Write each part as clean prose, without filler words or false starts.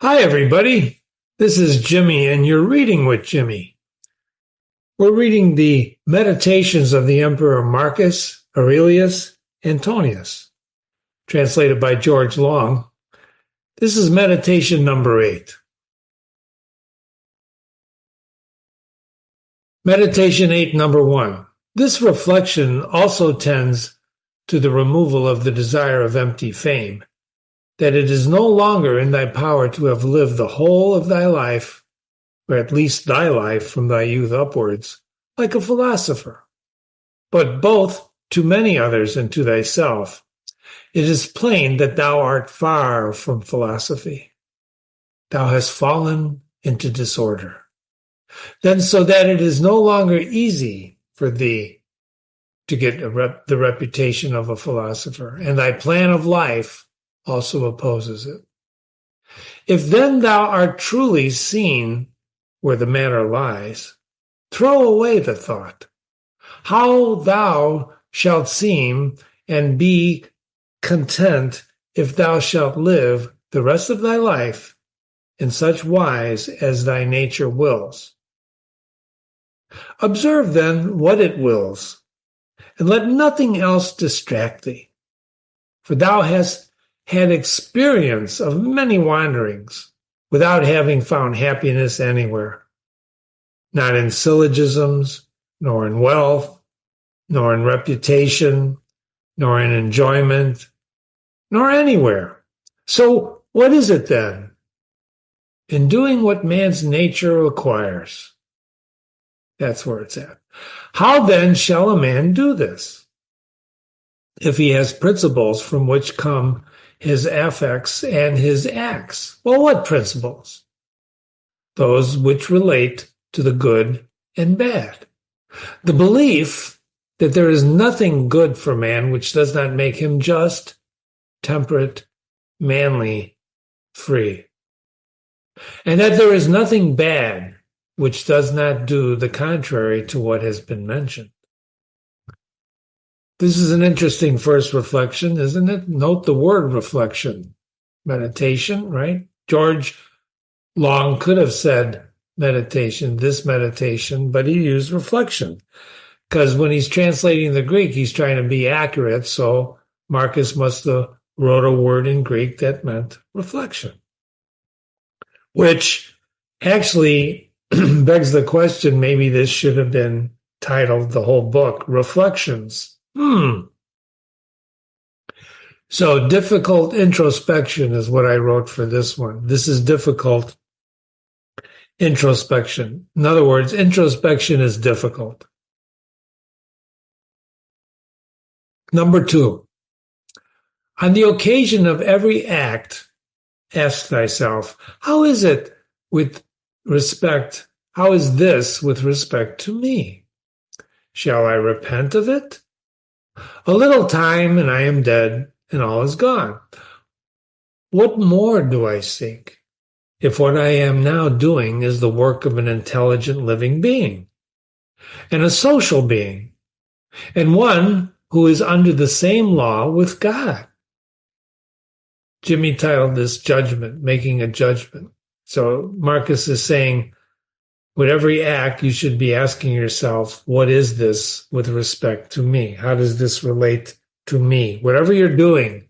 Hi, everybody. This is Jimmy, and you're reading with Jimmy. We're reading the Meditations of the Emperor Marcus Aurelius Antonius, translated by George Long. This is meditation number 8. Meditation 8, number 1. This reflection also tends to the removal of the desire of empty fame, that it is no longer in thy power to have lived the whole of thy life, or at least thy life from thy youth upwards, like a philosopher, but both to many others and to thyself. It is plain that thou art far from philosophy. Thou hast fallen into disorder. Then so that it is no longer easy for thee to get the reputation of a philosopher, and thy plan of life also opposes it. If then thou art truly seen where the matter lies, throw away the thought. How thou shalt seem and be content if thou shalt live the rest of thy life in such wise as thy nature wills. Observe then what it wills, and let nothing else distract thee, for thou hast had experience of many wanderings without having found happiness anywhere, not in syllogisms, nor in wealth, nor in reputation, nor in enjoyment, nor anywhere. So what is it then? In doing what man's nature requires. That's where it's at. How then shall a man do this? If he has principles from which come his affects and his acts. Well, what principles? Those which relate to the good and bad. The belief that there is nothing good for man which does not make him just, temperate, manly, free. And that there is nothing bad which does not do the contrary to what has been mentioned. This is an interesting first reflection, isn't it? Note the word reflection. Meditation, right? George Long could have said meditation, this meditation, but he used reflection. Because when he's translating the Greek, he's trying to be accurate, so Marcus must have wrote a word in Greek that meant reflection. Which actually begs the question, maybe this should have been titled, the whole book, Reflections. So difficult introspection is what I wrote for this one. This is difficult introspection. In other words, introspection is difficult. Number 2, on the occasion of every act, ask thyself, how is this with respect to me? Shall I repent of it? A little time and I am dead, and all is gone. What more do I seek, if what I am now doing is the work of an intelligent living being, and a social being, and one who is under the same law with God? Jimmy titled this Judgment, making a judgment. So Marcus is saying, with every act, you should be asking yourself, what is this with respect to me? How does this relate to me? Whatever you're doing,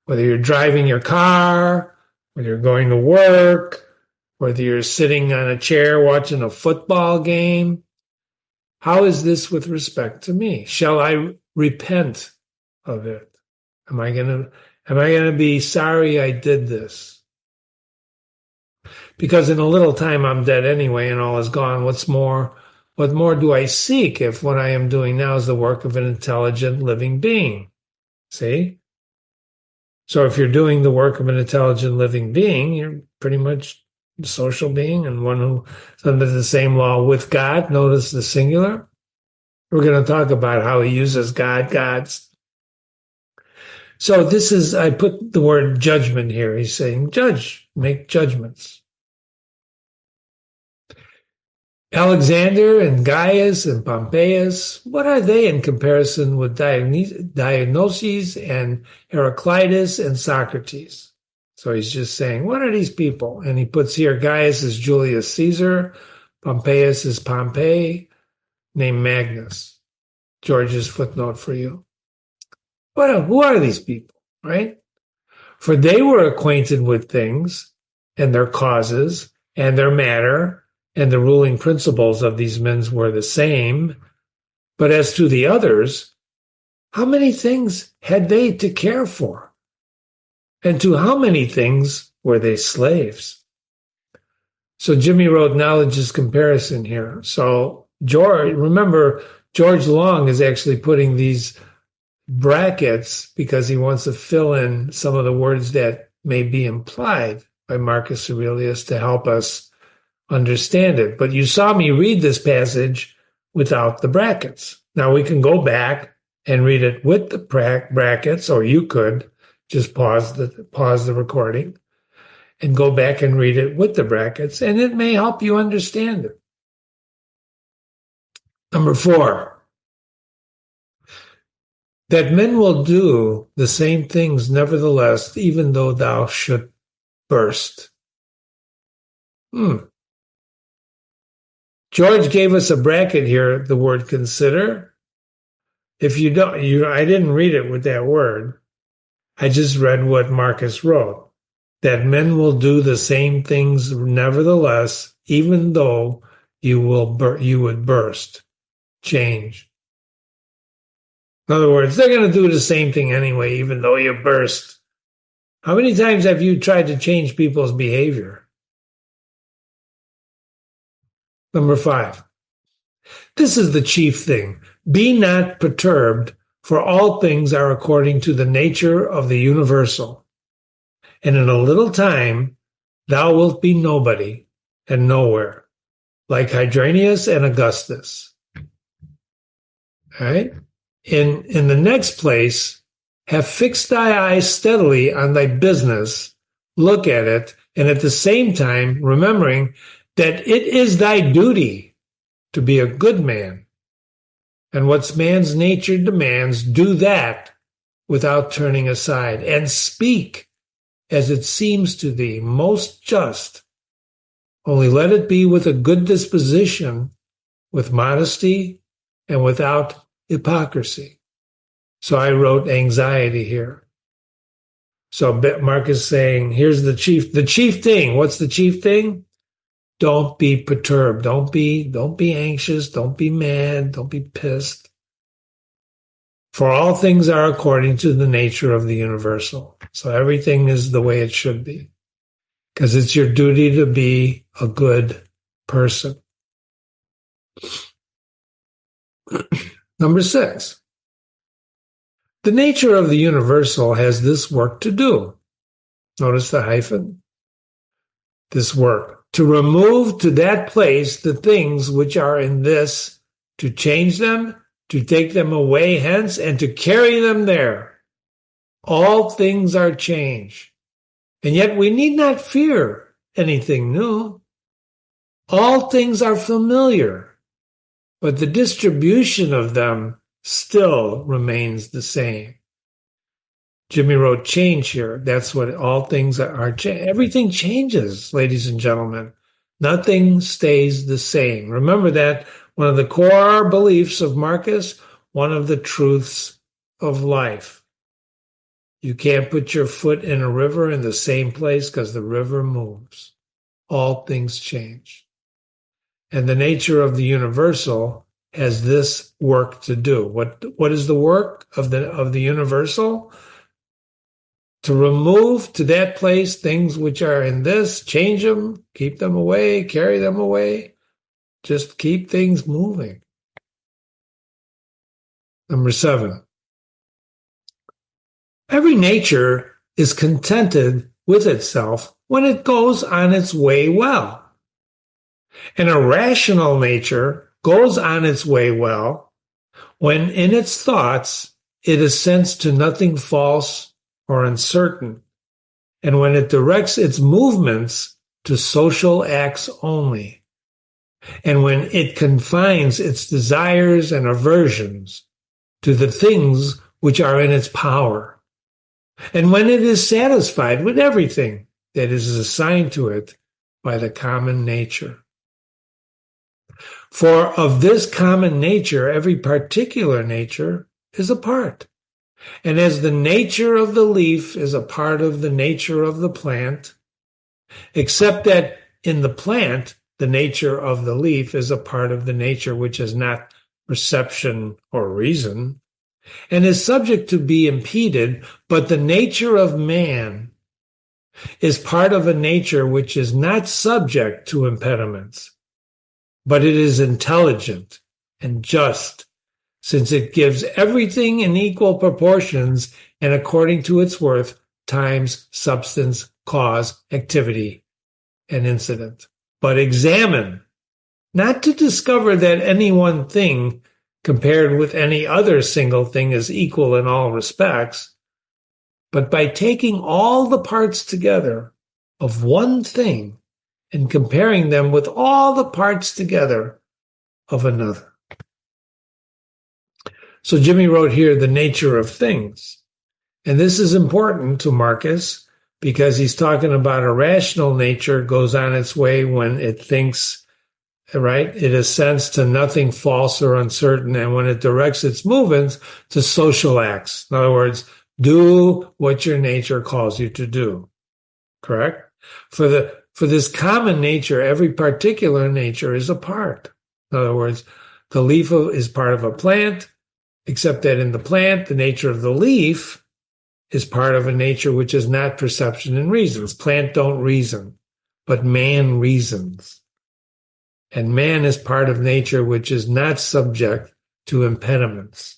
whether you're driving your car, whether you're going to work, whether you're sitting on a chair watching a football game, how is this with respect to me? Shall I repent of it? Am I going to be sorry I did this? Because in a little time I'm dead anyway and all is gone. What more do I seek if what I am doing now is the work of an intelligent living being? See? So if you're doing the work of an intelligent living being, you're pretty much a social being and one who is under the same law with God. Notice the singular. We're going to talk about how he uses gods. So I put the word judgment here. He's saying judge, make judgments. Alexander and Gaius and Pompeius, what are they in comparison with Dionysius and Heraclitus and Socrates? So he's just saying, what are these people? And he puts here Gaius is Julius Caesar, Pompeius is Pompey, named Magnus. George's footnote for you. Who are these people, right? For they were acquainted with things and their causes and their matter, and the ruling principles of these men were the same. But as to the others, how many things had they to care for? And to how many things were they slaves? So Jimmy wrote knowledge's comparison here. So remember, George Long is actually putting these brackets because he wants to fill in some of the words that may be implied by Marcus Aurelius to help us understand it. But you saw me read this passage without the brackets. Now we can go back and read it with the brackets, or you could just pause the recording and go back and read it with the brackets, and it may help you understand it. Number 4, that men will do the same things nevertheless, even though thou should burst. George gave us a bracket here, the word consider. If you don't, I didn't read it with that word. I just read what Marcus wrote, that men will do the same things nevertheless, even though you would burst, change. In other words, they're going to do the same thing anyway, even though you burst. How many times have you tried to change people's behavior? Number 5. This is the chief thing. Be not perturbed, for all things are according to the nature of the universal. And in a little time thou wilt be nobody and nowhere, like Hydranus and Augustus. All right? In the next place, have fixed thy eyes steadily on thy business, look at it, and at the same time remembering that it is thy duty to be a good man. And what man's nature demands, do that without turning aside, and speak as it seems to thee most just. Only let it be with a good disposition, with modesty, and without hypocrisy. So I wrote anxiety here. So Mark is saying, here's the chief thing. What's the chief thing? Don't be perturbed. Don't be anxious. Don't be mad. Don't be pissed. For all things are according to the nature of the universal. So everything is the way it should be. Because it's your duty to be a good person. Number 6. The nature of the universal has this work to do. Notice the hyphen. This work. To remove to that place the things which are in this, to change them, to take them away hence, and to carry them there. All things are change. And yet we need not fear anything new. All things are familiar, but the distribution of them still remains the same. Jimmy wrote change here. That's what all things are. Everything changes, ladies and gentlemen. Nothing stays the same. Remember that one of the core beliefs of Marcus, one of the truths of life. You can't put your foot in a river in the same place because the river moves. All things change. And the nature of the universal has this work to do. What is the work of the universal? To remove to that place things which are in this, change them, keep them away, carry them away. Just keep things moving. Number 7. Every nature is contented with itself when it goes on its way well. And a rational nature goes on its way well when in its thoughts it assents to nothing false or uncertain, and when it directs its movements to social acts only, and when it confines its desires and aversions to the things which are in its power, and when it is satisfied with everything that is assigned to it by the common nature. For of this common nature, every particular nature is a part. And as the nature of the leaf is a part of the nature of the plant, except that in the plant, the nature of the leaf is a part of the nature which is not perception or reason, and is subject to be impeded, but the nature of man is part of a nature which is not subject to impediments, but it is intelligent and just, since it gives everything in equal proportions and according to its worth, times, substance, cause, activity, and incident. But examine, not to discover that any one thing compared with any other single thing is equal in all respects, but by taking all the parts together of one thing and comparing them with all the parts together of another. So Jimmy wrote here, the nature of things. And this is important to Marcus because he's talking about a rational nature goes on its way when it thinks, right? It assents to nothing false or uncertain. And when it directs its movements to social acts. In other words, do what your nature calls you to do. Correct? For this common nature, every particular nature is a part. In other words, the leaf is part of a plant, except that in the plant, the nature of the leaf is part of a nature which is not perception and reasons. Plant don't reason, but man reasons. And man is part of nature which is not subject to impediments.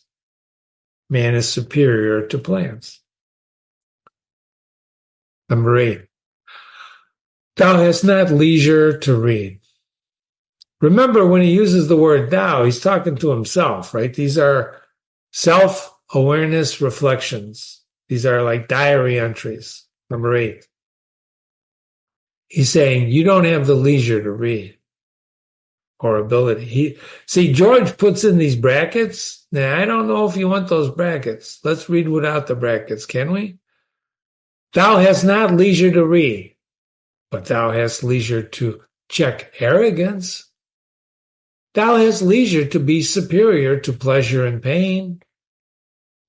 Man is superior to plants. Number 8. Thou hast not leisure to read. Remember, when he uses the word thou, he's talking to himself, right? These are self-awareness reflections. These are like diary entries. Number 8. He's saying, you don't have the leisure to read or ability. George puts in these brackets. Now, I don't know if you want those brackets. Let's read without the brackets, can we? Thou hast not leisure to read, but thou hast leisure to check arrogance. Thou hast leisure to be superior to pleasure and pain.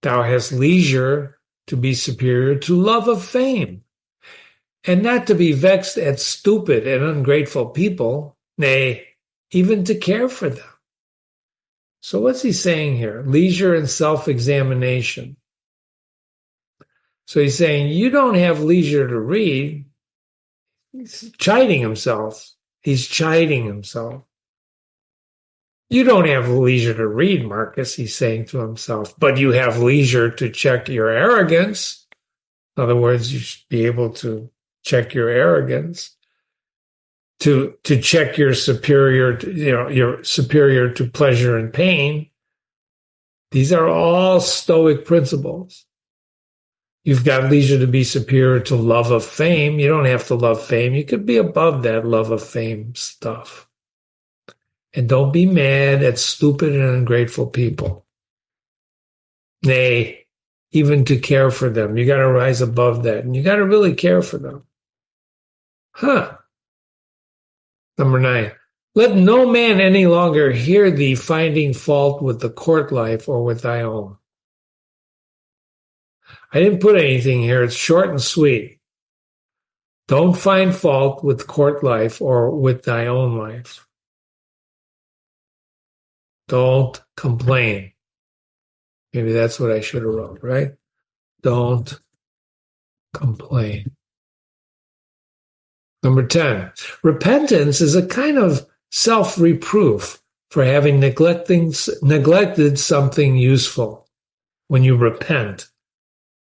Thou hast leisure to be superior to love of fame, and not to be vexed at stupid and ungrateful people, nay, even to care for them. So what's he saying here? Leisure and self-examination. So he's saying, you don't have leisure to read. He's chiding himself. He's chiding himself. You don't have leisure to read, Marcus, he's saying to himself, but you have leisure to check your arrogance. In other words, you should be able to check your arrogance, to check your superior, you're superior to pleasure and pain. These are all Stoic principles. You've got leisure to be superior to love of fame. You don't have to love fame. You could be above that love of fame stuff. And don't be mad at stupid and ungrateful people. Nay, even to care for them. You got to rise above that. And you got to really care for them. Number 9. Let no man any longer hear thee finding fault with the court life or with thy own. I didn't put anything here. It's short and sweet. Don't find fault with court life or with thy own life. Don't complain. Maybe that's what I should have wrote, right? Don't complain. Number 10, repentance is a kind of self-reproof for having neglected something useful. When you repent,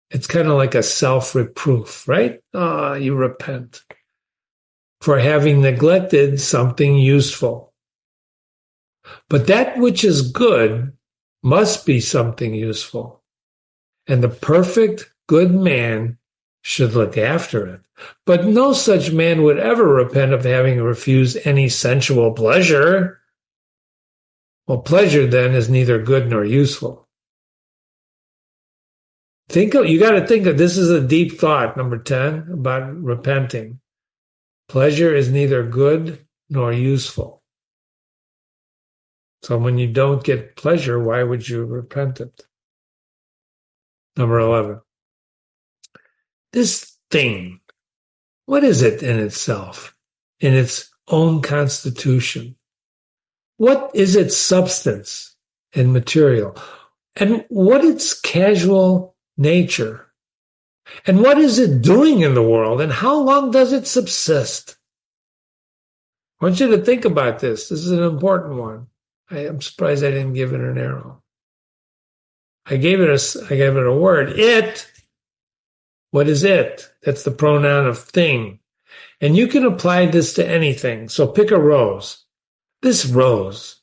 it's kind of like a self-reproof, right? You repent for having neglected something useful. But that which is good must be something useful. And the perfect good man should look after it. But no such man would ever repent of having refused any sensual pleasure. Well, pleasure then is neither good nor useful. You got to think of this is a deep thought, number 10, about repenting. Pleasure is neither good nor useful. So when you don't get pleasure, why would you repent it? Number 11. This thing, what is it in itself, in its own constitution? What is its substance and material? And what its casual nature? And what is it doing in the world? And how long does it subsist? I want you to think about this. This is an important one. I'm surprised I didn't give it an arrow. I gave it a word. It. What is it? That's the pronoun of thing. And you can apply this to anything. So pick a rose. This rose.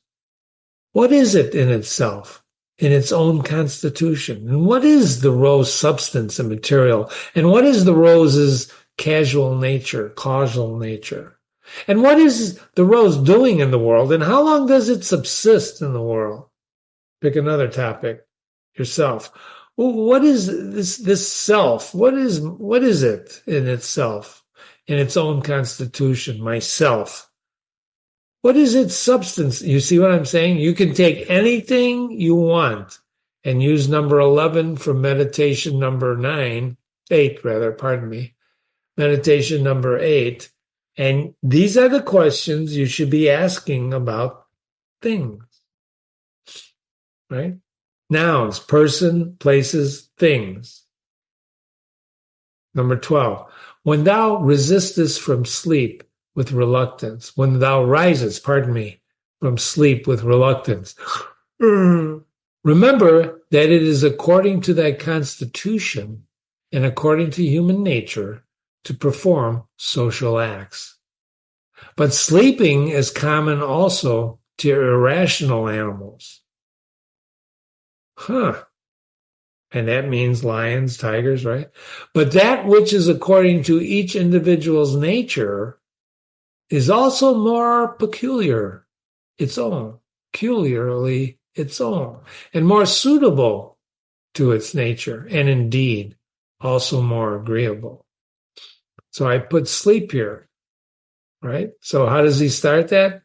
What is it in itself, in its own constitution? And what is the rose substance and material? And what is the rose's causal nature? And what is the rose doing in the world? And how long does it subsist in the world? Pick another topic. Yourself. Well, what is this self? What is it in itself, in its own constitution? Myself. What is its substance? You see what I'm saying? You can take anything you want and use number 11 for meditation number 8, pardon me. Meditation number 8. And these are the questions you should be asking about things. Right? Nouns, person, places, things. Number 12. When thou resistest from sleep with reluctance, when thou risest, from sleep with reluctance, remember that it is according to thy constitution and according to human nature to perform social acts. But sleeping is common also to irrational animals. And that means lions, tigers, right? But that which is according to each individual's nature is also more peculiarly its own, and more suitable to its nature, and indeed also more agreeable. So I put sleep here, right? So how does he start that?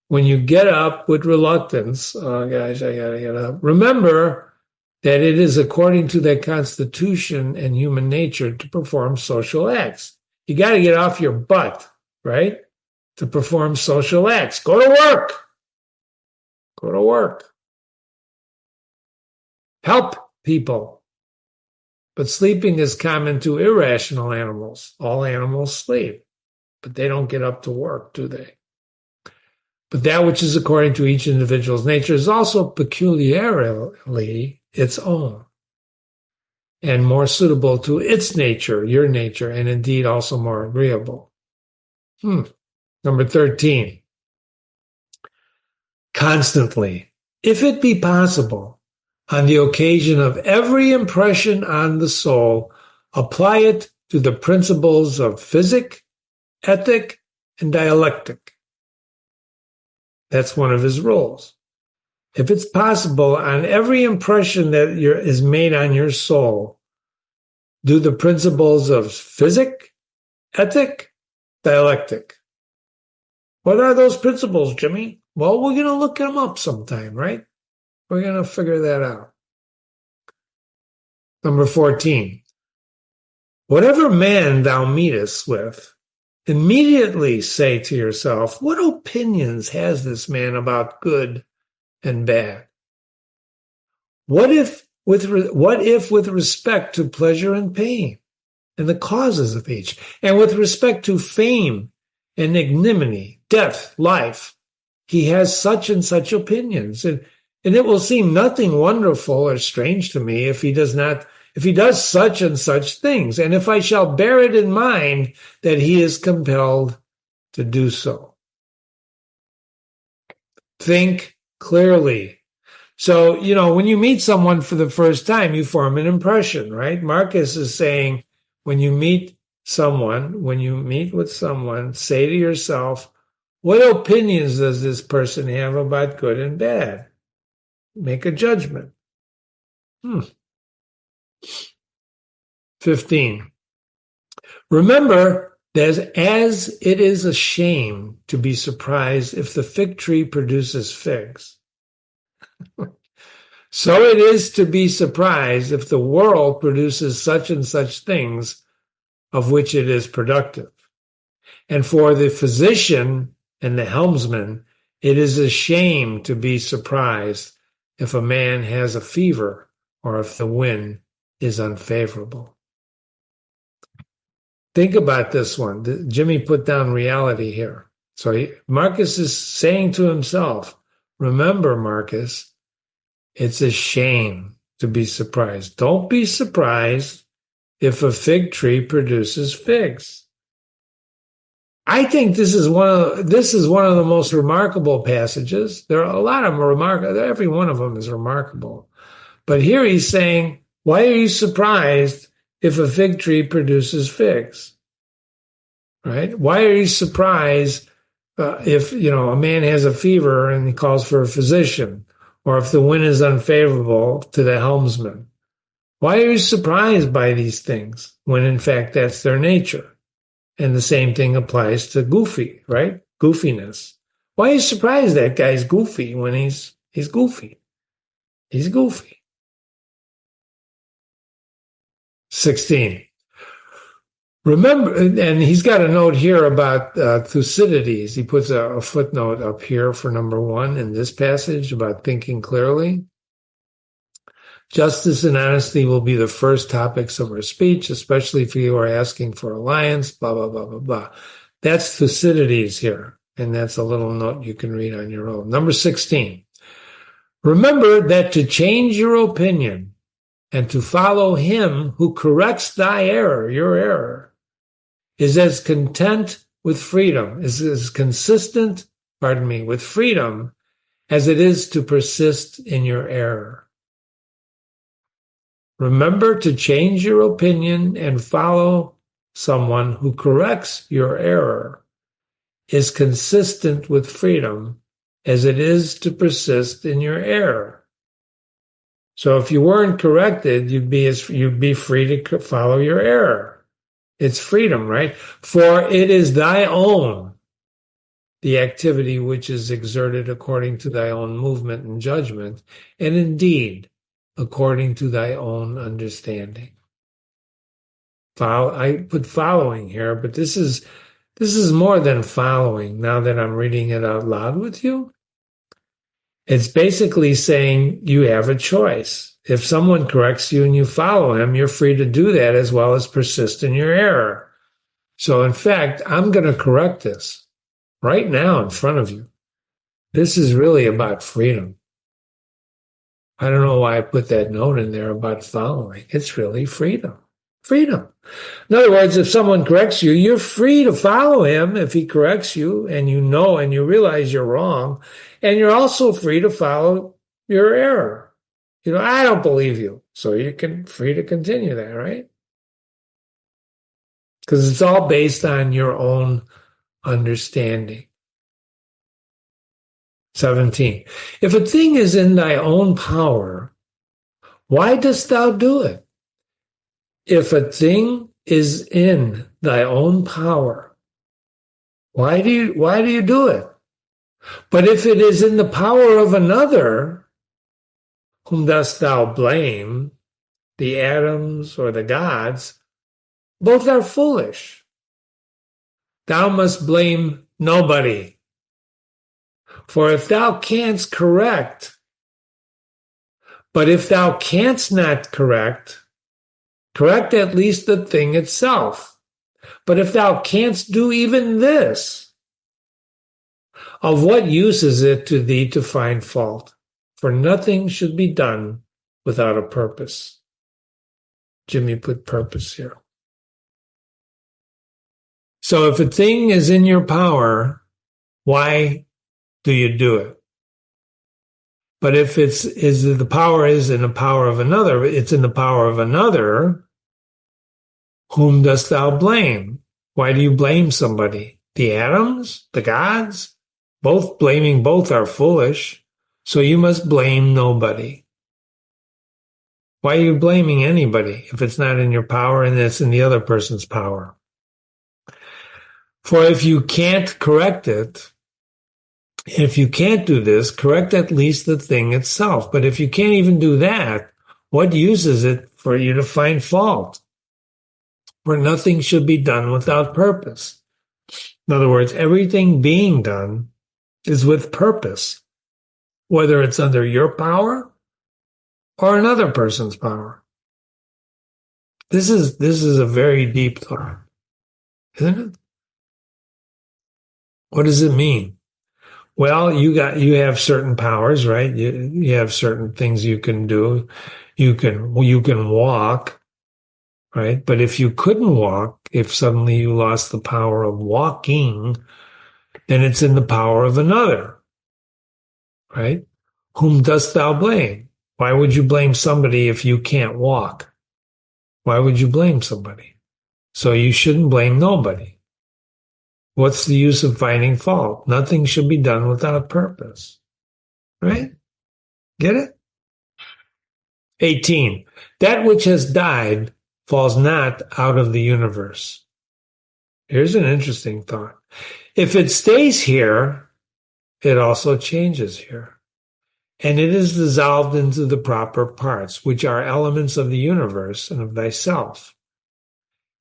When you get up with reluctance, oh gosh, I gotta get up. Remember that it is according to their constitution and human nature to perform social acts. You got to get off your butt, right? To perform social acts. Go to work. Go to work. Help people. But sleeping is common to irrational animals. All animals sleep, but they don't get up to work, do they? But that which is according to each individual's nature is also peculiarly its own, and more suitable to its nature, your nature, and indeed also more agreeable. Number 13. Constantly, if it be possible, on the occasion of every impression on the soul, apply it to the principles of physic, ethic, and dialectic. That's one of his rules. If it's possible, on every impression that is made on your soul, do the principles of physic, ethic, dialectic. What are those principles, Jimmy? Well, we're going to look them up sometime, right? We're going to figure that out. Number 14. Whatever man thou meetest with, immediately say to yourself, what opinions has this man about good and bad? What if with respect to pleasure and pain and the causes of each, and with respect to fame and ignominy, death, life, he has such and such opinions, and it will seem nothing wonderful or strange to me if he does such and such things, and if I shall bear it in mind that he is compelled to do so. Think clearly. So, when you meet someone for the first time, you form an impression, right? Marcus is saying, when you meet with someone, say to yourself, what opinions does this person have about good and bad? Make a judgment. 15. Remember that as it is a shame to be surprised if the fig tree produces figs, so it is to be surprised if the world produces such and such things of which it is productive. And for the physician and the helmsman, it is a shame to be surprised if a man has a fever or if the wind is unfavorable. Think about this one. Jimmy put down reality here. So Marcus is saying to himself, remember, Marcus, it's a shame to be surprised. Don't be surprised if a fig tree produces figs. I think this is one of the most remarkable passages. There are a lot of them remarkable. Every one of them is remarkable. But here he's saying, why are you surprised if a fig tree produces figs? Right? Why are you surprised if a man has a fever and he calls for a physician, or if the wind is unfavorable to the helmsman? Why are you surprised by these things when in fact that's their nature? And the same thing applies to goofy, right? Goofiness. Why are you surprised that guy's goofy when he's goofy? He's goofy. 16. Remember, and he's got a note here about Thucydides. He puts a footnote up here for number 1 in this passage about thinking clearly. Justice and honesty will be the first topics of our speech, especially if you are asking for alliance, blah, blah, blah, blah, blah. That's Thucydides here, and that's a little note you can read on your own. Number 16. Remember that to change your opinion and to follow him who corrects thy error, your error, is as content with freedom, is as consistent, with freedom as it is to persist in your error. Remember to change your opinion and follow someone who corrects your error is consistent with freedom as it is to persist in your error. So if you weren't corrected, you'd be free to follow your error. It's freedom, right? For it is thy own, the activity which is exerted according to thy own movement and judgment, and indeed, according to thy own understanding. I put following here, but this is more than following now that I'm reading it out loud with you. It's basically saying you have a choice. If someone corrects you and you follow him, you're free to do that as well as persist in your error. So in fact, I'm going to correct this right now in front of you. This is really about freedom. I don't know why I put that note in there about following. It's really freedom. Freedom. In other words, if someone corrects you, you're free to follow him if he corrects you and you know and you realize you're wrong. And you're also free to follow your error. I don't believe you. So you're free to continue that, right? Because it's all based on your own understanding. 17. If a thing is in thy own power, why dost thou do it? If a thing is in thy own power, why do you do it? But if it is in the power of another, whom dost thou blame, the atoms or the gods, both are foolish. Thou must blame nobody. For if thou canst correct, but if thou canst not correct at least the thing itself. But if thou canst do even this, of what use is it to thee to find fault? For nothing should be done without a purpose. Jimmy put purpose here. So if a thing is in your power, why do you do it? But if the power is in the power of another, it's in the power of another, whom dost thou blame? Why do you blame somebody? The atoms? The gods? Blaming both are foolish, so you must blame nobody. Why are you blaming anybody if it's not in your power and it's in the other person's power? For if you can't correct it, if you can't do this, correct at least the thing itself. But if you can't even do that, what use is it for you to find fault? For nothing should be done without purpose. In other words, everything being done is with purpose, whether it's under your power or another person's power. This is a very deep thought, isn't it? What does it mean? Well, you have certain powers, right? You have certain things you can do. You can walk, right? But if you couldn't walk, if suddenly you lost the power of walking, then it's in the power of another, right? Whom dost thou blame? Why would you blame somebody if you can't walk? Why would you blame somebody? So you shouldn't blame nobody. What's the use of finding fault? Nothing should be done without purpose. Right? Get it? 18. That which has died falls not out of the universe. Here's an interesting thought. If it stays here, it also changes here. And it is dissolved into the proper parts, which are elements of the universe and of thyself.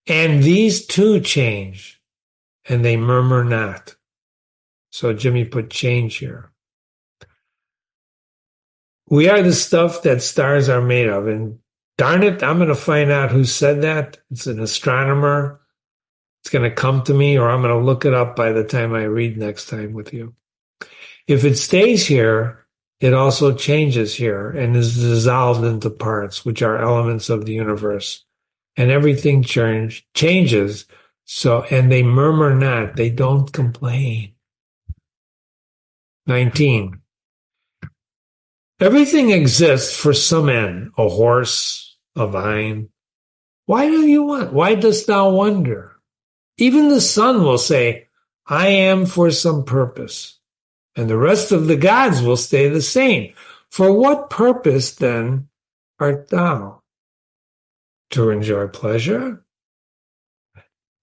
And these too change, and they murmur not. So Jimmy put change here. We are the stuff that stars are made of. And darn it, I'm going to find out who said that. It's an astronomer. It's going to come to me, or I'm going to look it up by the time I read next time with you. If it stays here, it also changes here and is dissolved into parts, which are elements of the universe. And everything changes. So, and they murmur not, they don't complain. 19. Everything exists for some end, a horse, a vine. Why dost thou wonder? Even the sun will say, I am for some purpose. And the rest of the gods will stay the same. For what purpose, then, art thou? To enjoy pleasure?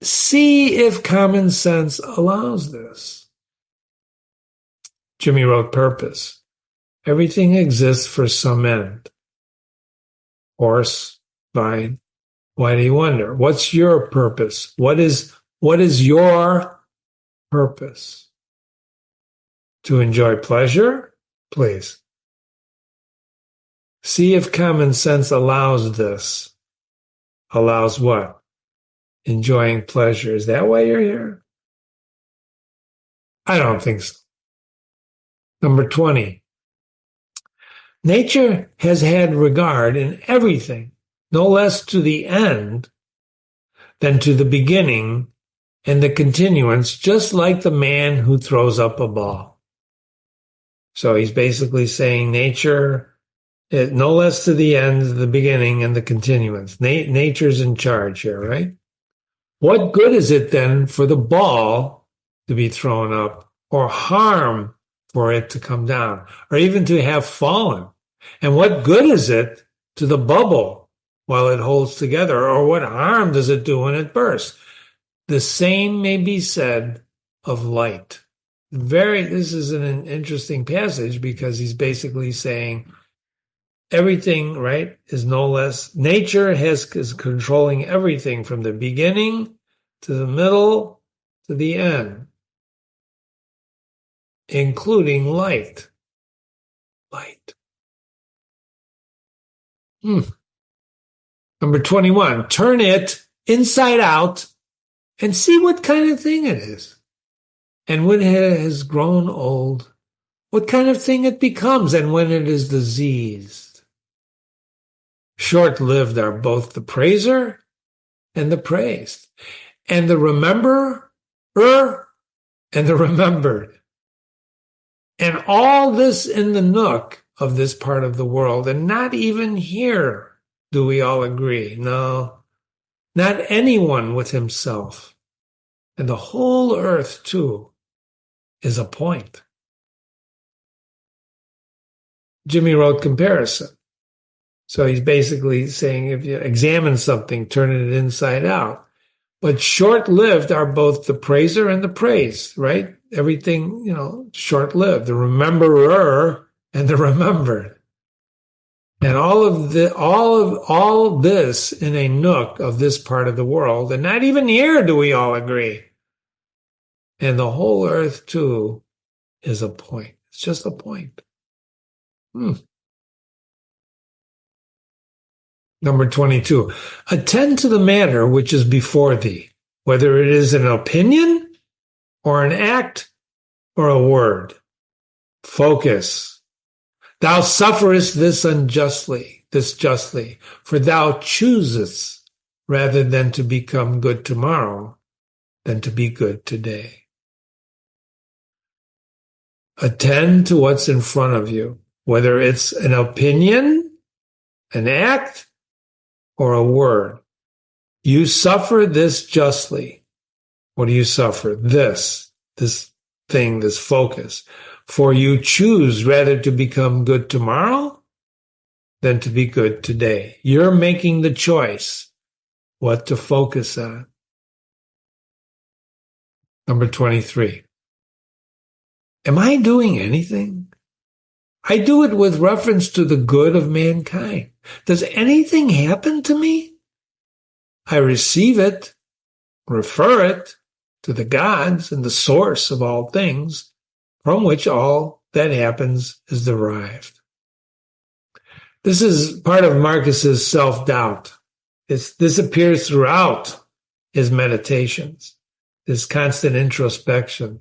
See if common sense allows this. Jimmy wrote purpose. Everything exists for some end. Horse, vine. Why do you wonder? What's your purpose? What is your purpose? To enjoy pleasure? Please. See if common sense allows this. Allows what? Enjoying pleasure. Is that why you're here? I don't think so. Number 20. Nature has had regard in everything, no less to the end than to the beginning and the continuance, just like the man who throws up a ball. So he's basically saying nature, no less to the end, the beginning, and the continuance. Nature's in charge here, right? What good is it then for the ball to be thrown up, or harm for it to come down, or even to have fallen? And what good is it to the bubble while it holds together, or what harm does it do when it bursts? The same may be said of light. This is an interesting passage because he's basically saying everything, right, is no less. Nature is controlling everything from the beginning to the middle to the end, including light. Light. Number 21, turn it inside out and see what kind of thing it is. And when it has grown old, what kind of thing it becomes, and when it is diseased. Short-lived are both the praiser and the praised, and the rememberer and the remembered. And all this in the nook of this part of the world, and not even here do we all agree. No, not anyone with himself. And the whole earth, too, is a point. Jimmy wrote comparison. So he's basically saying if you examine something, turn it inside out. But short-lived are both the praiser and the praised, right? Everything, short-lived. The rememberer and the remembered. And all this in a nook of this part of the world, and not even here do we all agree. And the whole earth too is a point. It's just a point. Number 22, attend to the matter which is before thee, whether it is an opinion or an act or a word. Focus. Thou sufferest this justly, for thou choosest rather than to become good tomorrow than to be good today. Attend to what's in front of you, whether it's an opinion, an act, or a word. You suffer this justly. What do you suffer? This thing, this focus. For you choose rather to become good tomorrow than to be good today. You're making the choice what to focus on. Number 23. Am I doing anything? I do it with reference to the good of mankind. Does anything happen to me? I receive it, refer it to the gods and the source of all things, from which all that happens is derived. This is part of Marcus's self-doubt. This appears throughout his meditations, this constant introspection.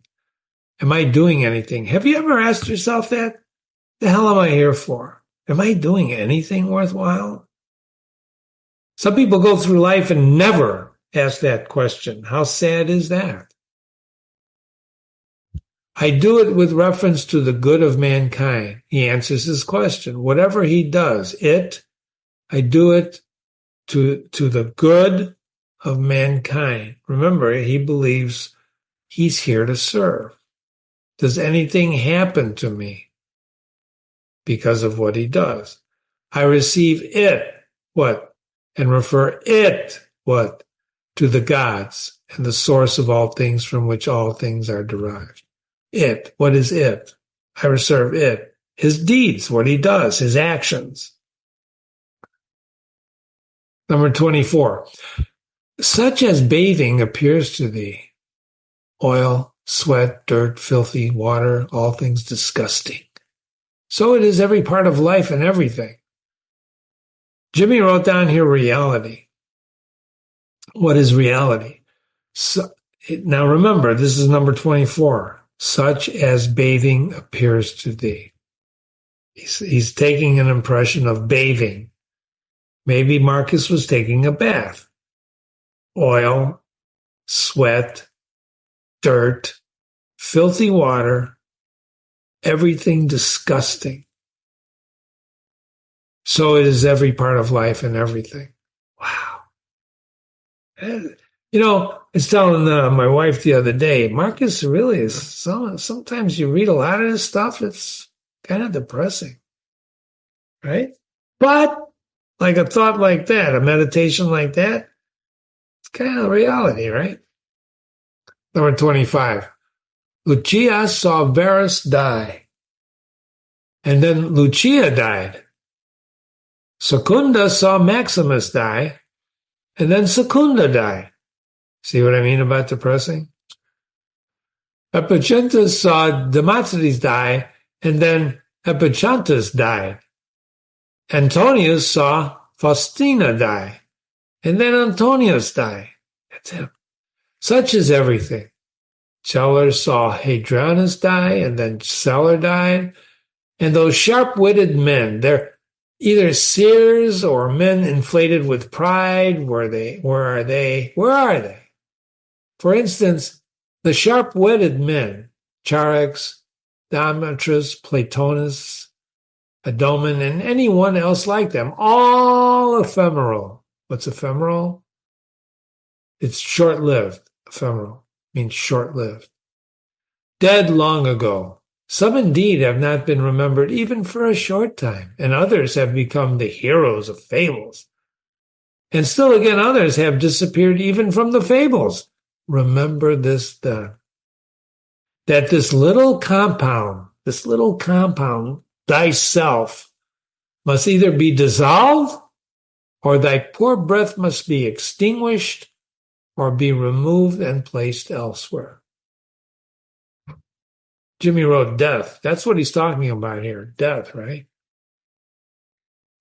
Am I doing anything? Have you ever asked yourself that? The hell am I here for? Am I doing anything worthwhile? Some people go through life and never ask that question. How sad is that? I do it with reference to the good of mankind. He answers his question. Whatever he does, I do it to the good of mankind. Remember, he believes he's here to serve. Does anything happen to me because of what he does? I receive it, what? And refer it, what? To the gods and the source of all things from which all things are derived. It, what is it? I reserve it. His deeds, what he does, his actions. Number 24. Such as bathing appears to thee. Oil, sweat, dirt, filthy, water, all things disgusting. So it is every part of life and everything. Jimmy wrote down here reality. What is reality? Now remember, this is number 24. Such as bathing appears to thee. He's taking an impression of bathing. Maybe Marcus was taking a bath. Oil, sweat, dirt, filthy water, everything disgusting. So it is every part of life and everything. Wow. I was telling my wife the other day, Marcus really is, sometimes you read a lot of this stuff, it's kind of depressing, right? But like a thought like that, a meditation like that, it's kind of reality, right? Number 25. Lucia saw Varus die, and then Lucia died. Secunda saw Maximus die, and then Secunda died. See what I mean about depressing? Epichentus saw Democritus die, and then Epichantus died. Antonius saw Faustina die, and then Antonius died. That's him. Such is everything. Celer saw Hadrianus die, and then Celer died. And those sharp-witted men, they're either seers or men inflated with pride. Where are they? For instance, the sharp-witted men, Charax, Demetrius, Platonus, Adomon, and anyone else like them, all ephemeral. What's ephemeral? It's short-lived. Ephemeral means short-lived. Dead long ago. Some indeed have not been remembered even for a short time, and others have become the heroes of fables. And still again, others have disappeared even from the fables. Remember this then, that this little compound, thyself, must either be dissolved, or thy poor breath must be extinguished, or be removed and placed elsewhere. Jimmy wrote death. That's what he's talking about here. Death, right?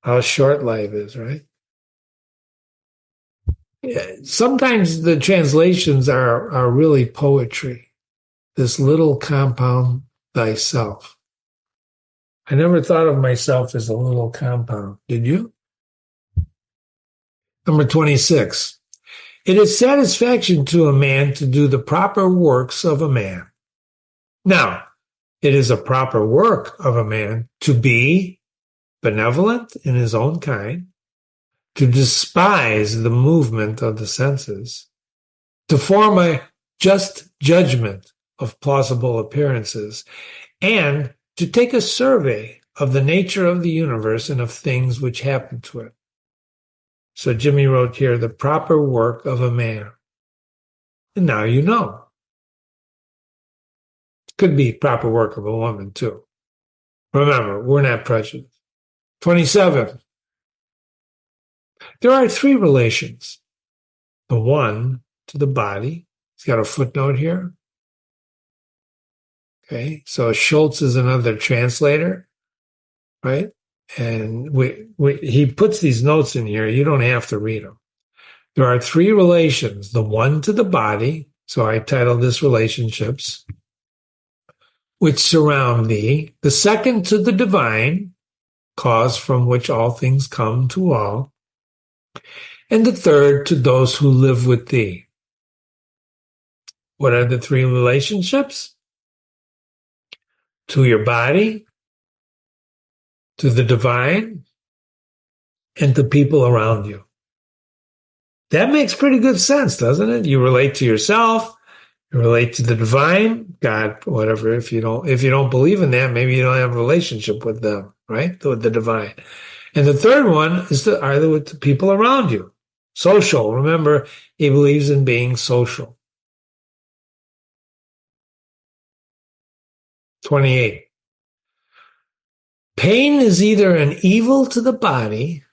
How short life is, right? Sometimes the translations are really poetry. This little compound thyself. I never thought of myself as a little compound. Did you? Number 26. It is satisfaction to a man to do the proper works of a man. Now, it is a proper work of a man to be benevolent in his own kind, to despise the movement of the senses, to form a just judgment of plausible appearances, and to take a survey of the nature of the universe and of things which happen to it. So Jimmy wrote here, the proper work of a man. And now you know. Could be proper work of a woman too. Remember, we're not prejudiced. 27. There are three relations. The one to the body. He's got a footnote here. Okay, so Schultz is another translator, right? And he puts these notes in here. You don't have to read them. There are three relations. The one to the body. So I titled this relationships, which surround thee. The second to the divine, cause from which all things come to all. And the third to those who live with thee. What are the three relationships? To your body, to the divine, and to people around you. That makes pretty good sense, doesn't it? You relate to yourself, you relate to the divine, God, whatever. If you don't believe in that, maybe you don't have a relationship with them, right? With the divine. And the third one is with the people around you. Social. Remember, he believes in being social. 28. Pain is either an evil to the body,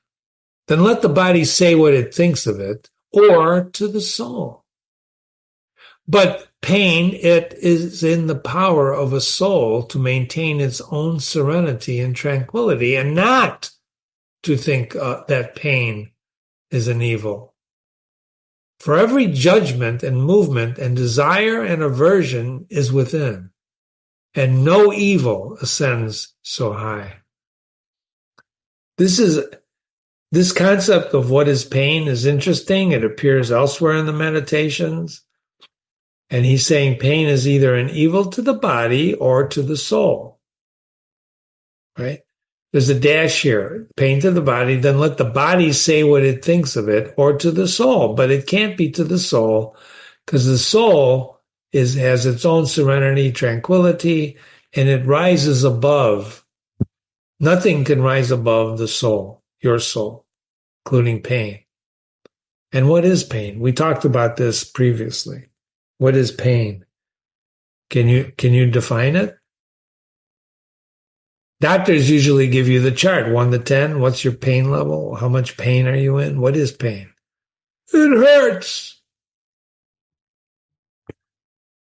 then let the body say what it thinks of it, or to the soul. But pain, it is in the power of a soul to maintain its own serenity and tranquility, and not to think that pain is an evil. For every judgment and movement and desire and aversion is within, and no evil ascends so high. This concept of what is pain is interesting. It appears elsewhere in the Meditations. And he's saying pain is either an evil to the body or to the soul. Right? There's a dash here. Pain to the body, then let the body say what it thinks of it, or to the soul. But it can't be to the soul, because the soul has its own serenity, tranquility, and it rises above. Nothing can rise above the soul, your soul, including pain. And what is pain? We talked about this previously. What is pain? Can you define it? Doctors usually give you the chart, 1 to 10. What's your pain level? How much pain are you in? What is pain? It hurts.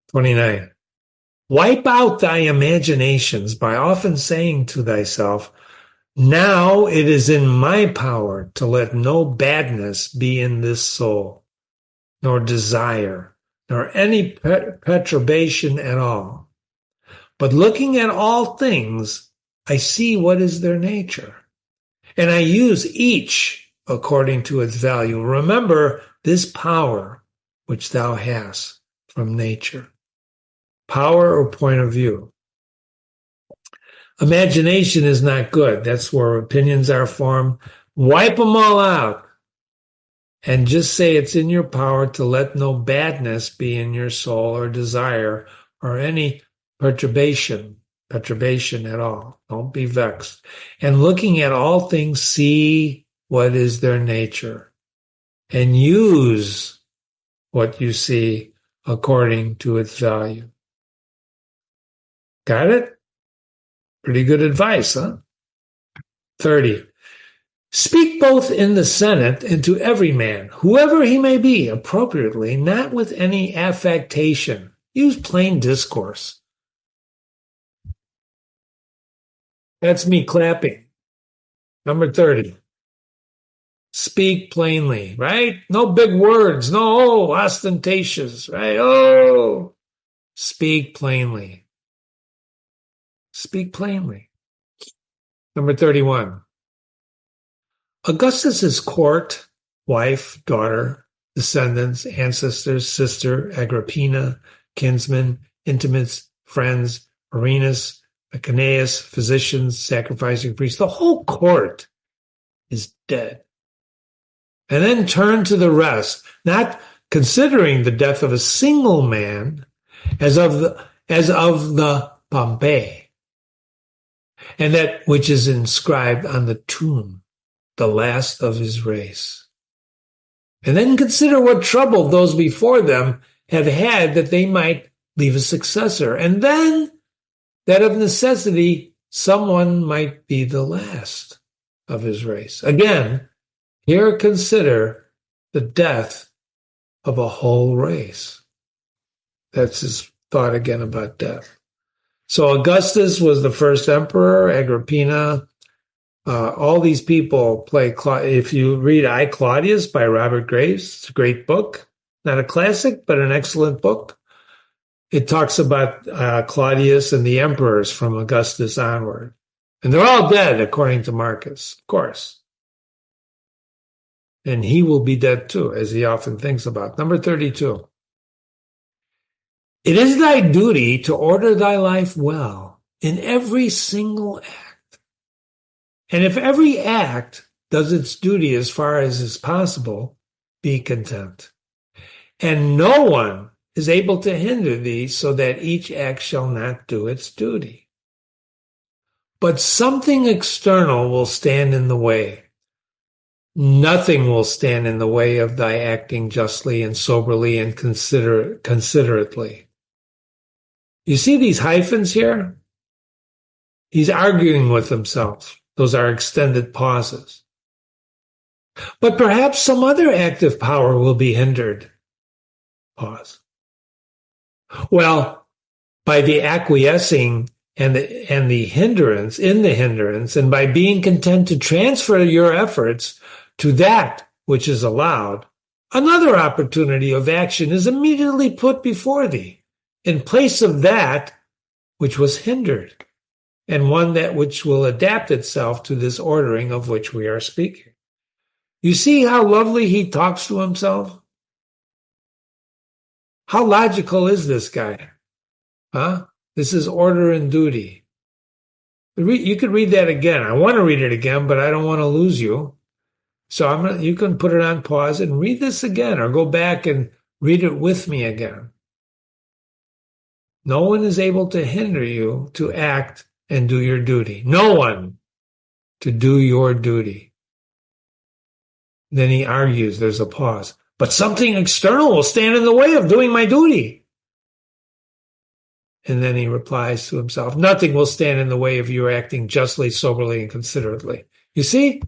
29. Wipe out thy imaginations by often saying to thyself, now it is in my power to let no badness be in this soul, nor desire, nor any perturbation at all. But looking at all things, I see what is their nature, and I use each according to its value. Remember this power which thou hast from nature. Power or point of view. Imagination is not good. That's where opinions are formed. Wipe them all out and just say it's in your power to let no badness be in your soul or desire or any perturbation perturbation at all. Don't be vexed. And looking at all things, see what is their nature and use what you see according to its value. Got it? Pretty good advice, huh? 30. Speak both in the Senate and to every man, whoever he may be, appropriately, not with any affectation. Use plain discourse. That's me clapping. Number 30. Speak plainly, right? No big words, no ostentatious, right? Oh, speak plainly. Speak plainly. Number 31. Augustus's court, wife, daughter, descendants, ancestors, sister, Agrippina, kinsmen, intimates, friends, Arenas, Aeneas, physicians, sacrificing priests, the whole court is dead. And then turn to the rest, not considering the death of a single man as of the Pompey, and that which is inscribed on the tomb, the last of his race. And then consider what trouble those before them have had that they might leave a successor. And then that of necessity, someone might be the last of his race. Again, here consider the death of a whole race. That's his thought again about death. So Augustus was the first emperor, Agrippina. All these people play. If you read I, Claudius by Robert Graves, it's a great book. Not a classic, but an excellent book. It talks about Claudius and the emperors from Augustus onward. And they're all dead, according to Marcus, of course. And he will be dead too, as he often thinks about. Number 32. It is thy duty to order thy life well in every single act. And if every act does its duty as far as is possible, be content. And no one is able to hinder thee, so that each act shall not do its duty. But something external will stand in the way. Nothing will stand in the way of thy acting justly and soberly and considerately. You see these hyphens here? He's arguing with himself. Those are extended pauses. But perhaps some other active power will be hindered. Pause. Well, by the acquiescing and the hindrance, and by being content to transfer your efforts to that which is allowed, another opportunity of action is immediately put before thee, in place of that which was hindered, and one that which will adapt itself to this ordering of which we are speaking. You see how lovely he talks to himself? How logical is this guy? Huh? This is order and duty. You could read that again. I want to read it again, but I don't want to lose you. So you can put it on pause and read this again, or go back and read it with me again. No one is able to hinder you to act and do your duty. No one to do your duty. Then he argues, there's a pause. But something external will stand in the way of doing my duty. And then he replies to himself, nothing will stand in the way of you acting justly, soberly, and considerately. You see?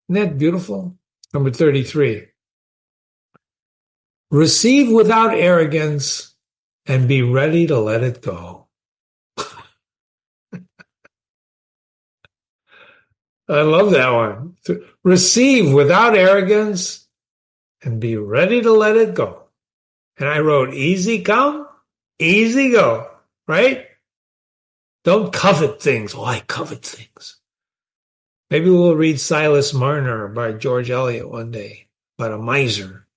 Isn't that beautiful? Number 33. Receive without arrogance and be ready to let it go. I love that one. Receive without arrogance and be ready to let it go. And I wrote, easy come, easy go, right? Don't covet things. Oh, I covet things. Maybe we'll read Silas Marner by George Eliot one day about a miser.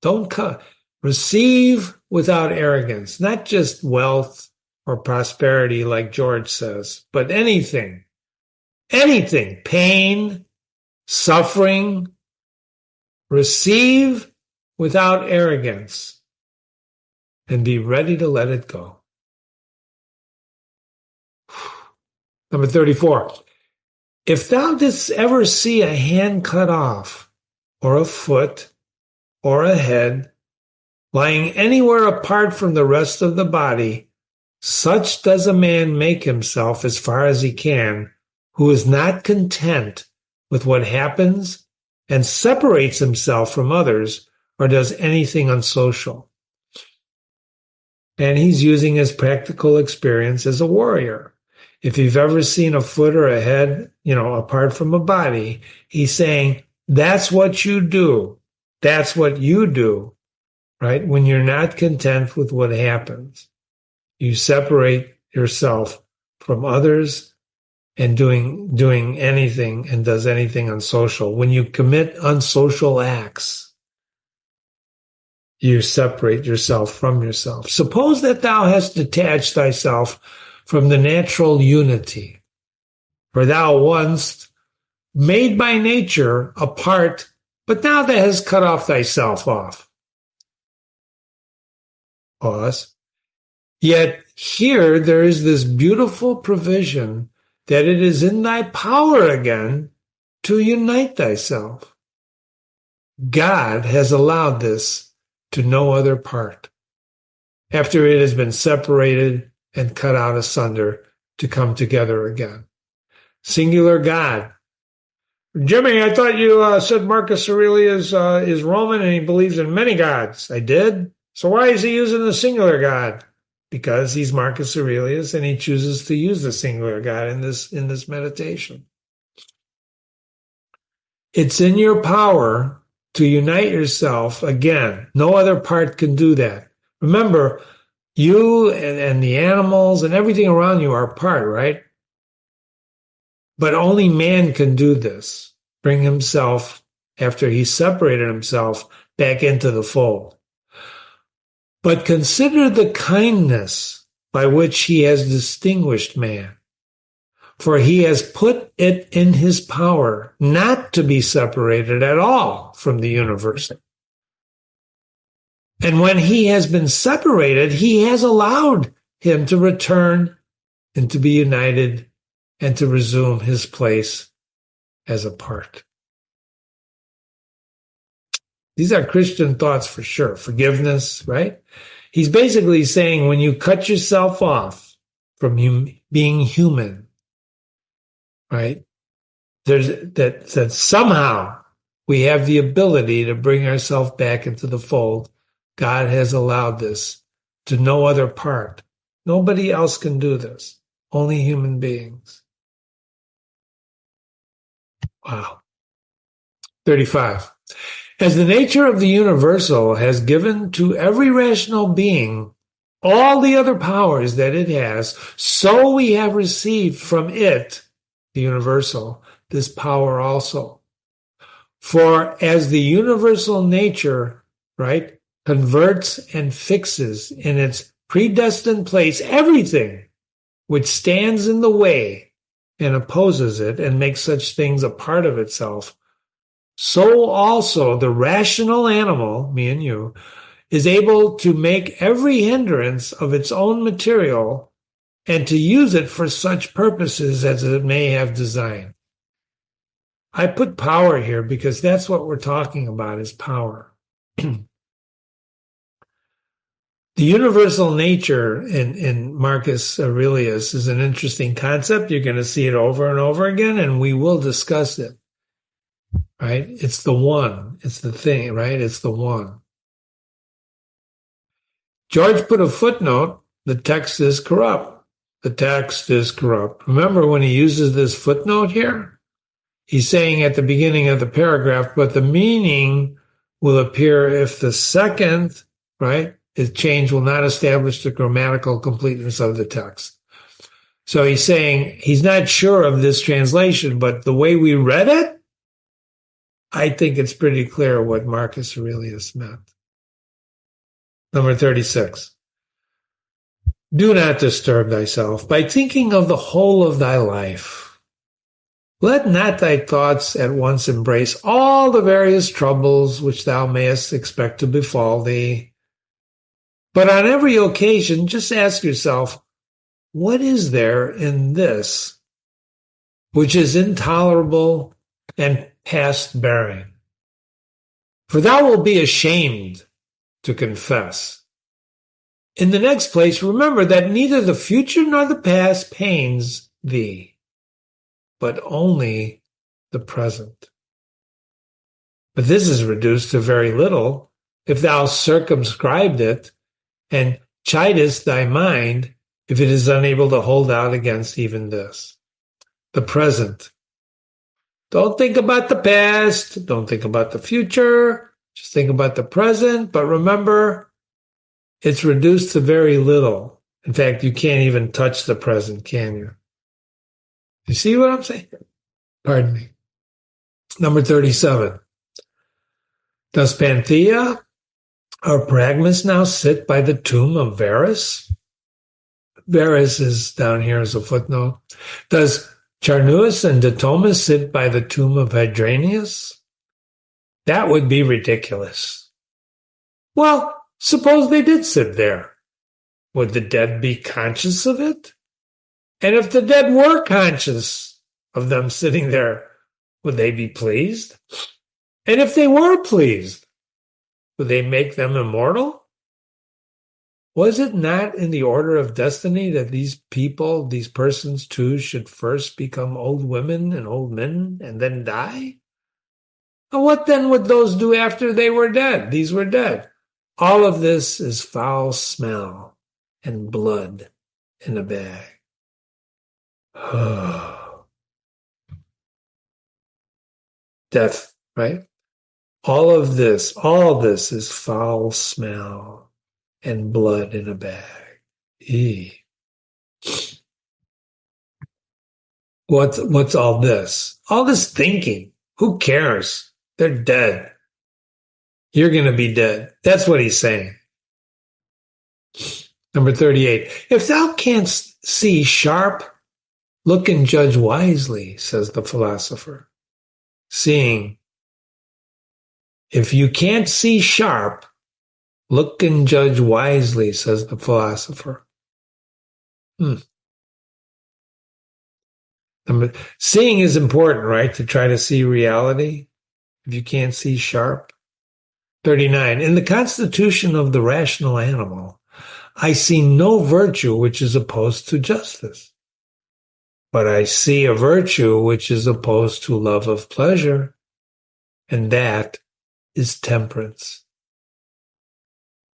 Don't covet. Receive without arrogance, not just wealth or prosperity like George says, but anything, pain, suffering. Receive without arrogance and be ready to let it go. Number 34. If thou didst ever see a hand cut off, or a foot, or a head, lying anywhere apart from the rest of the body, such does a man make himself as far as he can, who is not content with what happens and separates himself from others or does anything unsocial. And he's using his practical experience as a warrior. If you've ever seen a foot or a head, apart from a body, he's saying, that's what you do. That's what you do, right? When you're not content with what happens, you separate yourself from others and doing anything and does anything unsocial. When you commit unsocial acts, you separate yourself from yourself. Suppose that thou hast detached thyself from the natural unity, for thou once made by nature apart, but now thou hast cut off thyself off. Pause. Yet here there is this beautiful provision that it is in thy power again to unite thyself. God has allowed this to no other part, after it has been separated and cut out asunder to come together again. Singular God. Jimmy, I thought you said Marcus Aurelius is Roman and he believes in many gods. I did. So why is he using the singular God? Because he's Marcus Aurelius and he chooses to use the singular God in this meditation. It's in your power to unite yourself again. No other part can do that. Remember, you and the animals and everything around you are part, right? But only man can do this. Bring himself, after he separated himself, back into the fold. But consider the kindness by which he has distinguished man. For he has put it in his power not to be separated at all from the universe. And when he has been separated, he has allowed him to return and to be united and to resume his place as a part. These are Christian thoughts for sure. Forgiveness, right? He's basically saying when you cut yourself off from being human, right? There's that somehow we have the ability to bring ourselves back into the fold. God has allowed this to no other part. Nobody else can do this. Only human beings. Wow. 35. As the nature of the universal has given to every rational being all the other powers that it has, so we have received from it, the universal, this power also. For as the universal nature, right, converts and fixes in its predestined place everything which stands in the way and opposes it and makes such things a part of itself, so also the rational animal, me and you, is able to make every hindrance of its own material and to use it for such purposes as it may have designed. I put power here because that's what we're talking about is power. The universal nature in Marcus Aurelius is an interesting concept. You're going to see it over and over again, and we will discuss it. Right? It's the one. It's the thing, right? It's the one. George put a footnote. The text is corrupt. The text is corrupt. Remember when he uses this footnote here? He's saying at the beginning of the paragraph, but the meaning will appear if the second, right, change will not establish the grammatical completeness of the text. So he's saying he's not sure of this translation, but the way we read it, I think it's pretty clear what Marcus Aurelius meant. Number 36. Do not disturb thyself by thinking of the whole of thy life. Let not thy thoughts at once embrace all the various troubles which thou mayest expect to befall thee. But on every occasion, just ask yourself, what is there in this which is intolerable and past bearing. For thou wilt be ashamed to confess. In the next place, remember that neither the future nor the past pains thee, but only the present. But this is reduced to very little if thou circumscribed it and chidest thy mind if it is unable to hold out against even this. The present. Don't think about the past. Don't think about the future. Just think about the present. But remember, it's reduced to very little. In fact, you can't even touch the present, can you? You see what I'm saying? Pardon me. Number 37. Does Panthea or Pragmas now sit by the tomb of Varus? Varus is down here as a footnote. Does Charnuus and Datomus sit by the tomb of Hydranius? That would be ridiculous. Well, suppose they did sit there. Would the dead be conscious of it? And if the dead were conscious of them sitting there, would they be pleased? And if they were pleased, would they make them immortal? Was it not in the order of destiny that these people, these persons too, should first become old women and old men and then die? And what then would those do after they were dead? These were dead. All of this is foul smell and blood in a bag. Death, right? All this is foul smell and blood in a bag. Eee. What's all this? All this thinking. Who cares? They're dead. You're going to be dead. That's what he's saying. Number 38. If thou canst see sharp, look and judge wisely, says the philosopher. Seeing. If you can't see sharp, look and judge wisely, says the philosopher. Seeing is important, right? To try to see reality. If you can't see sharp. 39. In the constitution of the rational animal, I see no virtue which is opposed to justice. But I see a virtue which is opposed to love of pleasure, and that is temperance.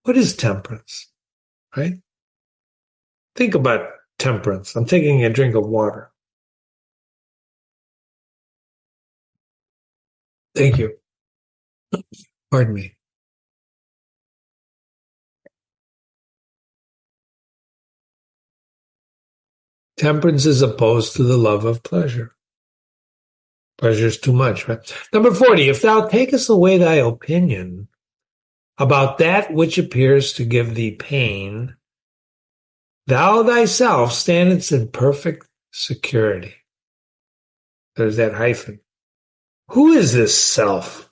What is temperance? Right? Think about temperance. I'm taking a drink of water. Thank you. Pardon me. Temperance is opposed to the love of pleasure. Pleasure is too much, right? Number 40, if thou takest away thy opinion about that which appears to give thee pain, thou thyself standest in perfect security. There's that hyphen. Who is this self?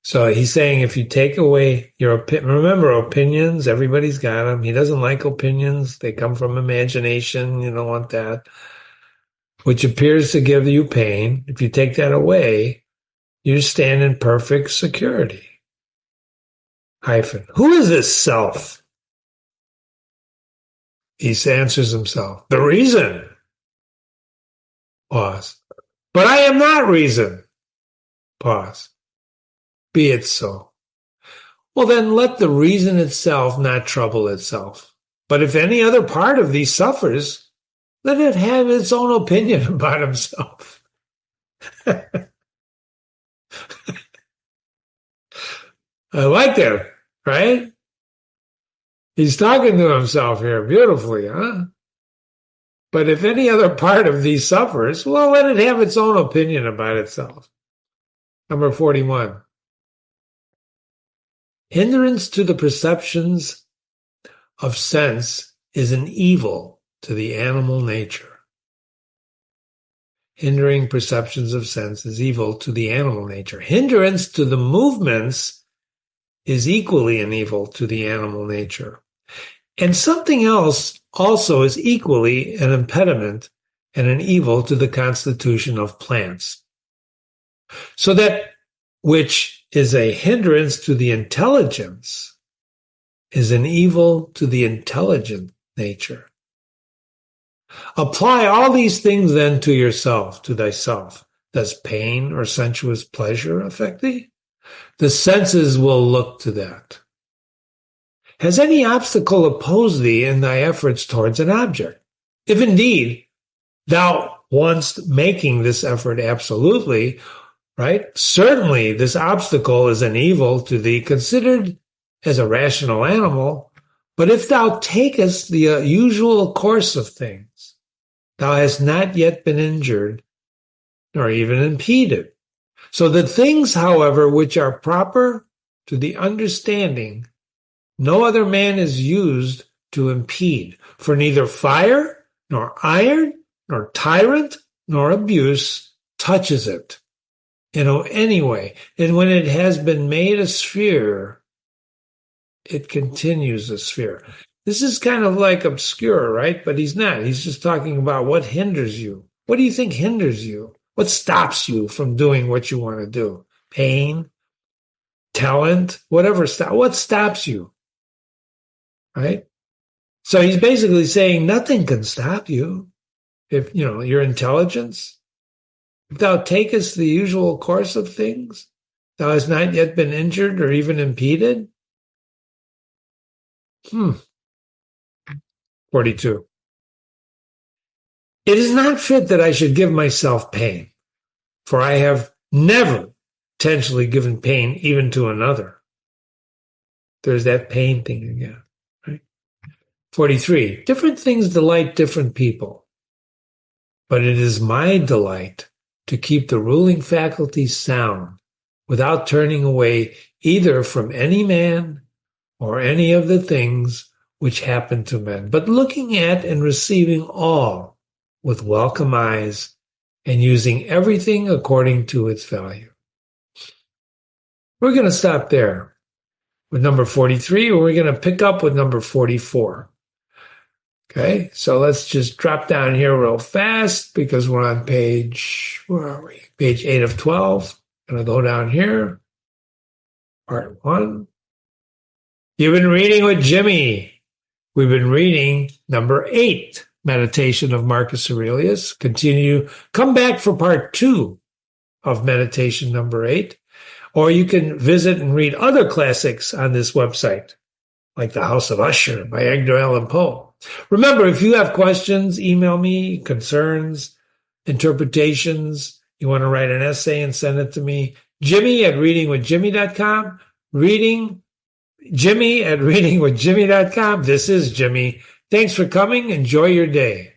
So he's saying if you take away your opinion, remember opinions, everybody's got them. He doesn't like opinions. They come from imagination. You don't want that. Which appears to give you pain. If you take that away, you stand in perfect security. Hyphen. Who is this self? He answers himself. The reason. Pause. But I am not reason. Pause. Be it so. Well, then let the reason itself not trouble itself. But if any other part of thee suffers, let it have its own opinion about himself. I like that, right? He's talking to himself here beautifully, huh? But if any other part of thee suffers, well, let it have its own opinion about itself. Number 41. Hindrance to the perceptions of sense is an evil to the animal nature. Hindering perceptions of sense is evil to the animal nature. Hindrance to the movements is equally an evil to the animal nature. And something else also is equally an impediment and an evil to the constitution of plants. So that which is a hindrance to the intelligence is an evil to the intelligent nature. Apply all these things then to yourself, to thyself. Does pain or sensuous pleasure affect thee? The senses will look to that. Has any obstacle opposed thee in thy efforts towards an object? If indeed thou wantst making this effort absolutely, right? Certainly this obstacle is an evil to thee considered as a rational animal, but if thou takest the usual course of things, thou hast not yet been injured, nor even impeded. So the things, however, which are proper to the understanding, no other man is used to impede, for neither fire, nor iron, nor tyrant, nor abuse touches it in any way. And when it has been made a sphere, it continues a sphere. This is kind of like obscure, right? But he's not. He's just talking about what hinders you. What do you think hinders you? What stops you from doing what you want to do? Pain, talent, whatever. What stops you? Right? So he's basically saying nothing can stop you. If, your intelligence, if thou takest the usual course of things, thou hast not yet been injured or even impeded. 42. It is not fit that I should give myself pain, for I have never intentionally given pain even to another. There's that pain thing again, right? 43. Different things delight different people, but it is my delight to keep the ruling faculties sound without turning away either from any man or any of the things which happen to men, but looking at and receiving all with welcome eyes and using everything according to its value. We're going to stop there with number 43, or we're going to pick up with number 44. Okay, so let's just drop down here real fast because we're on page, where are we? Page 8 of 12. Going to go down here. Part 1. You've been reading with Jimmy. We've been reading number 8, Meditation of Marcus Aurelius. Come back for part 2 of meditation number 8. Or you can visit and read other classics on this website, like The House of Usher by Edgar Allan Poe. Remember, if you have questions, email me, concerns, interpretations. You want to write an essay and send it to me. Jimmy@readingwithjimmy.com. Jimmy@readingwithjimmy.com. This is Jimmy. Thanks for coming. Enjoy your day.